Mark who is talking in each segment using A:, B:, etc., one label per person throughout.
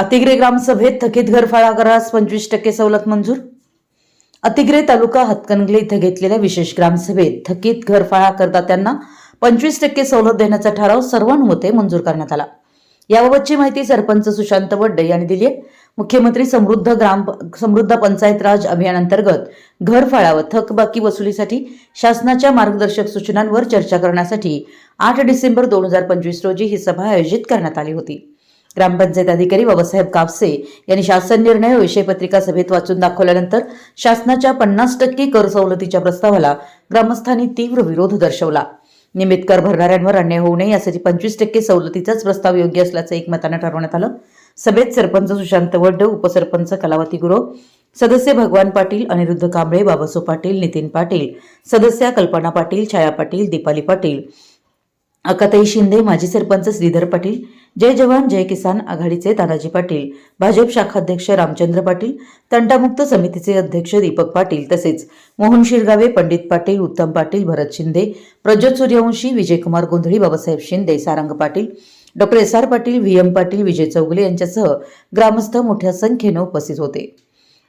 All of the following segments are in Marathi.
A: अतिग्रे ग्रामसभेत थकीत घरफाळा करास 25% सवलत मंजूर। अतिग्रे तालुका हातकणंगले इथे घेतलेल्या विशेष ग्रामसभेत थकीत घरफाळा करदात्यांना 25% सवलत देण्याचा ठराव सर्वानुमते मंजूर करण्यात आला। याबाबतची माहिती सरपंच सुशांत वड्डे यांनी दिली आहे। मुख्यमंत्री समृद्ध पंचायत राज अभियानांतर्गत घरफाळा व थकबाकी वसुलीसाठी शासनाच्या मार्गदर्शक सूचनांवर चर्चा करण्यासाठी 8 डिसेंबर 2025 रोजी ही सभा आयोजित करण्यात आली होती। ग्रामपंचायत अधिकारी बाबासाहेब कापसे यांनी शासन निर्णय व विषय पत्रिका सभेत वाचून दाखवल्यानंतर शासनाच्या 50% कर सवलतीच्या प्रस्तावाला ग्रामस्थांनी तीव्र विरोध दर्शवला। नियमित कर भरणाऱ्यांवर अन्याय होऊ नये यासाठी 25% सवलतीचाच प्रस्ताव योग्य असल्याचं एकमताने ठरवण्यात आलं। सभेत सरपंच सुशांत वड्डे, उपसरपंच कलावती गुरव, सदस्य भगवान पाटील, अनिरुद्ध कांबळे, बाबासो पाटील, नितीन पाटील, सदस्या कल्पना पाटील, छाया पाटील, दीपाली पाटील, अकाताई शिंदे, माजी सरपंच श्रीधर पाटील, जय जवान जय किसान आघाडीचे तानाजी पाटील, भाजप शाखाध्यक्ष रामचंद्र पाटील, तंटामुक्त समितीचे अध्यक्ष दीपक पाटील, तसेच मोहन शिरगावे, पंडित पाटील, उत्तम पाटील, भरत Shinde, Prajyot Suryavanshi, Vijaykumar Gondhali, Babasaheb Shinde, Sarang Patil, doctor S R. Patil, V M. Patil, Vijay Chougule यांच्यासह ग्रामस्थ मोठ्या संख्येने उपस्थित होते।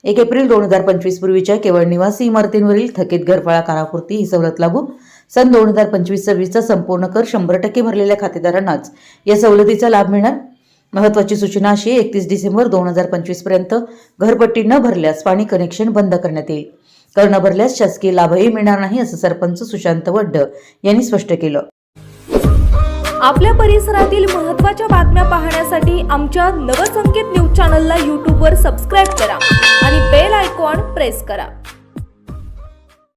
A: 1 एप्रिल 2025 पूर्वीच्या केवळ निवासी इमारतींवरील थकीत घरफाळा करापुरती ही सवलत लागू। सन 2025-26चा संपूर्ण कर 100% भरलेल्या खातेदारांनाच या सवलतीचा लाभ मिळणार। महत्त्वाची सूचना अशी, 31 डिसेंबर 2025 पर्यंत घरपट्टी न भरल्यास पाणी कनेक्शन बंद करण्यात येईल। कर न भरल्यास शासकीय लाभही मिळणार नाही, असं सरपंच सुशांत वड्डे यांनी स्पष्ट केलं।
B: आपल्या परिसरातील महत्त्वाच्या बातम्या पाहण्यासाठी आमच्या नवसंकेत न्यूज चॅनलला YouTube वर सबस्क्राइब करा आणि बेल आयकॉन प्रेस करा।